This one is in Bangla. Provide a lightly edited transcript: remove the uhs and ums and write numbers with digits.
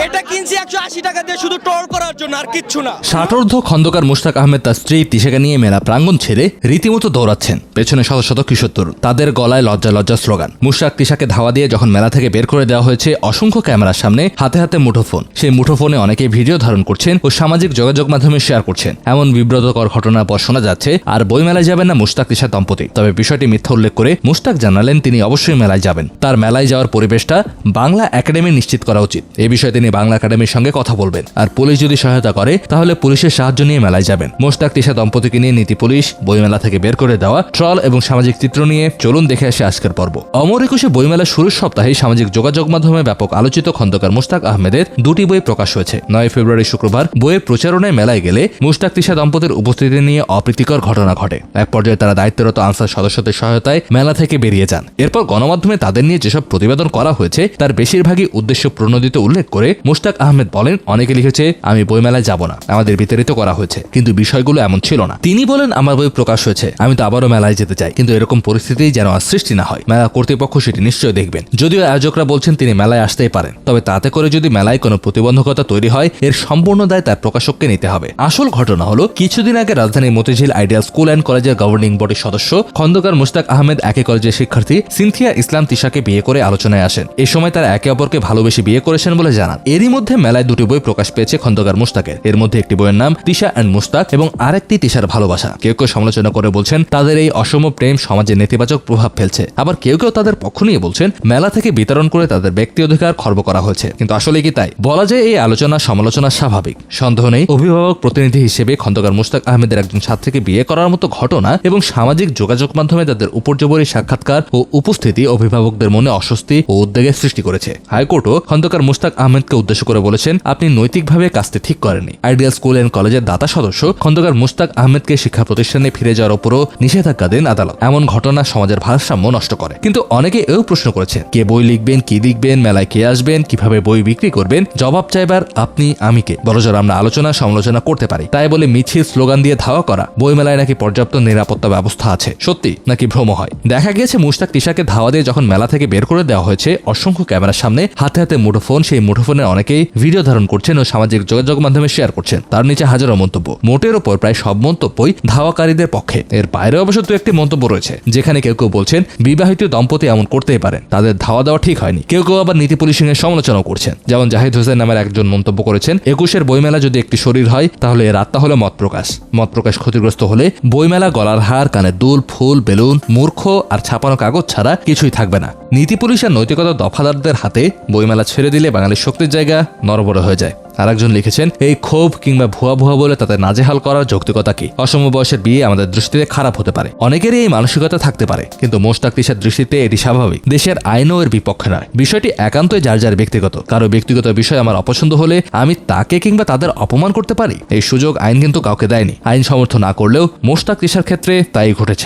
এটা কিনছি 180 টাকা দিয়ে শুধু ট্রল করার জন্য, আর কিচ্ছু না। ষাটোর্ধ্ব খন্দকার মুশতাক আহমেদ তার স্ত্রী তিশাকে নিয়ে মেলা প্রাঙ্গণ ছেড়ে রীতিমতো দৌড়াচ্ছেন। পেছনে শত শত কিশোর তরুণ, তাদের গলায় লজ্জা লজ্জা স্লোগান। মুশতাক তিশাকে ধাওয়া দিয়ে যখন মেলা থেকে বের করে দেওয়া হয়েছে অসংখ্য ক্যামেরার সামনে, হাতে হাতে মুঠোফোন। সেই মুঠোফোনে অনেকেই ভিডিও ধারণ করছেন ও সামাজিক যোগাযোগ মাধ্যমে শেয়ার করছেন। এমন বিব্রতকর ঘটনার পর শোনা যাচ্ছে আর বইমেলায় যাবেন না মুশতাক তিশা দম্পতি। তবে বিষয়টি মিথ্যা উল্লেখ করে মুশতাক জানালেন তিনি অবশ্যই মেলায় যাবেন। তার মেলায় যাওয়ার পরিবেশটা বাংলা একাডেমি নিশ্চিত করা উচিত। এই বিষয়ে তিনি বাংলা একাডেমির সঙ্গে কথা বলবেন, আর পুলিশ যদি সহায়তা করে তাহলে পুলিশের সাহায্য নিয়ে মেলায় যাবেন। মুশতাক তিশা দম্পতিকে নিয়ে নীতি পুলিশ বইমেলা থেকে বের করে দেওয়া ট্রল এবং সামাজিক চিত্র নিয়ে চলুন দেখে আসে আজকের পর্ব। অমর একুশে বইমেলা শুরুর সপ্তাহে সামাজিক যোগাযোগ মাধ্যমে ব্যাপক আলোচিত খন্দকার মুশতাক আহমেদের দুটি বই প্রকাশ হয়েছে। 9 ফেব্রুয়ারি শুক্রবার বইয়ের প্রচারণায় মেলায় গেলে মুশতাক তিশা দম্পতির উপস্থিতি নিয়ে অপ্রীতিকর ঘটনা ঘটে। এক পর্যায়ে তারা দায়িত্বরত আনসার সদস্যদের সহায়তায় মেলা থেকে বেরিয়ে যান। এরপর গণমাধ্যমে তাদের নিয়ে যেসব প্রতিবেদন করা হয়েছে তার বেশিরভাগই উদ্দেশ্য প্রণোদিত উল্লেখ করে মুশতাক আহমেদ বলেন, অনেকে লিখেছে আমি বইমেলায় যাব না, আমাদের বিতাড়িত করা হয়েছে, কিন্তু বিষয়গুলো এমন ছিল না। তিনি বলেন, আমার বই প্রকাশ হয়েছে, আমি তো আবারও মেলায় যেতে চাই, কিন্তু এরকম পরিস্থিতি যেন আর সৃষ্টি না হয়। মেলা কর্তৃপক্ষ সেটি নিশ্চয় দেখবেন। যদিও আয়োজকরা বলছেন তিনি মেলায় আসতেই পারেন, তবে তাতে করে যদি মেলায় কোনো প্রতিবন্ধকতা তৈরি হয় এর সম্পূর্ণ দায় তার প্রকাশককে নিতে হবে। আসল ঘটনা হলো, কিছুদিন আগে রাজধানীর মতিঝিল আইডিয়াল স্কুল অ্যান্ড কলেজের গভর্নিং বডির সদস্য খন্দকার মুশতাক আহমেদ একই কলেজের শিক্ষার্থী সিনথিয়া ইসলাম তিশাকে বিয়ে করে আলোচনায় আসেন। এই সময় তারা একে অপরকে ভালোবেসে বিয়ে করেছেন বলে জানান। এরই মধ্যে মেলায় দুটি বই প্রকাশ পেয়েছে খন্দকার মুশতাকের। এর মধ্যে একটি বইয়ের নাম তিশা অ্যান্ড মুশতাক এবং আরেকটি তিশার ভালোবাসা। কেউ কেউ সমালোচনা করে বলছেন তাদের এই অসম প্রেম সমাজে নেতিবাচক প্রভাব ফেলছে, আবার কেউ কেউ তাদের পক্ষ নিয়ে বলছেন মেলা থেকে বিতরণ করে তাদের ব্যক্তি অধিকার খর্ব করা হয়েছে। কিন্তু আসলে কি তাই? বলা যায় এই আলোচনা সমালোচনা স্বাভাবিক, সন্দেহ নেই। অভিভাবক প্রতিনিধি হিসেবে খন্দকার মুশতাক আহমেদের একজন ছাত্রীকে বিয়ে করার মতো ঘটনা এবং সামাজিক যোগাযোগ মাধ্যমে তাদের উপর্যবরী সাক্ষাৎকার ও উপস্থিতি অভিভাবকদের মনে অস্বস্তি ও উদ্বেগের সৃষ্টি করেছে। হাইকোর্টও খন্দকার মুশতাক আহমেদকে উদ্দেশ্য করে বলেছেন, আপনি নৈতিকভাবে কাজটি ঠিক করেননি। আইডিয়াল স্কুল এন্ড কলেজের দাতা সদস্য খন্দকার মুশতাক আহমেদকে শিক্ষা প্রতিষ্ঠানে ফিরে যাওয়ার উপরও নিষেধাজ্ঞা দেন আদালত। এমন ঘটনা সমাজের ভারসাম্য নষ্ট করে। কিন্তু অনেকে এও প্রশ্ন করেছে, কে বই লিখবেন, কি লিখবেন, মেলায় কে আসবেন, কিভাবে বই বিক্রি করবেন? জবাব চাইবার আপনি আমি কে? বড়জোর আমরা আলোচনা সমালোচনা করতে পারি, তাই বলে মিছিল স্লোগান দিয়ে ধাওয়া করা? বইমেলায় নাকি পর্যাপ্ত নিরাপত্তা ব্যবস্থা আছে, সত্যি নাকি ভ্রম হয়? দেখা গিয়েছে মুশতাক তিশাকে ধাওয়া দিয়ে যখন মেলা থেকে বের করে দেওয়া হয়েছে অসংখ্য ক্যামেরার সামনে, হাতে হাতে মুঠোফোন, সেই মুঠোফোনের অনেকেই ভিডিও ধারণ করছেন ও সামাজিক যোগাযোগ মাধ্যমে শেয়ার করছেন। তার নিচে হাজারো মন্তব্য। মোটের ওপর প্রায় সব মন্তব্যই ধাওয়াকারীদের পক্ষে। এর বাইরে অবশ্য দু একটি মন্তব্য রয়েছে, যেখানে কেউ কেউ বলছেন বিবাহিত দম্পতি এমন করতেই পারেন, তাদের ধাওয়া দেওয়া ঠিক হয়নি। কেউ কেউ আবার নীতি পুলিশিং এর সমালোচনাও করছেন। যেমন জাহিদ হোসেন নামের একজন মন্তব্য করেছেন, 21-এর বইমেলা যদি একটি শরীর হয় তাহলে এর আত্মা হলো মত প্রকাশ। মত প্রকাশ ক্ষতিগ্রস্ত হলে বইমেলা গলার হার, কানের দুল, ফুল, বেলুন, মূর্খ আর ছাপানো কাগজ ছাড়া কিছুই থাকবে না। নীতি পুলিশ আর নৈতিকতা দফাদারদের হাতে বইমেলা ছেড়ে দিলে বাঙালির শক্তির জায়গা নড়বড় হয়ে যায়। আরেকজন লিখেছেন, এই ক্ষোভ কিংবা ভুয়া ভুয়া বলে তাদের নাজেহাল করার যৌক্তিকতা কি? অসম বয়সের বিয়ে আমাদের দৃষ্টিতে খারাপ হতে পারে, অনেকেরই এই মানসিকতা থাকতে পারে, কিন্তু মুশতাক তিশার দৃষ্টিতে এটি স্বাভাবিক। দেশের আইনও এর বিপক্ষে নয়। বিষয়টি একান্তই যার যার ব্যক্তিগত। কারো ব্যক্তিগত বিষয় আমার অপছন্দ হলে আমি তাকে কিংবা তাদের অপমান করতে পারি, এই সুযোগ আইন কিন্তু কাউকে দেয়নি। আইন সমর্থন না করলেও মুশতাক তিশার ক্ষেত্রে তাই ঘটেছে।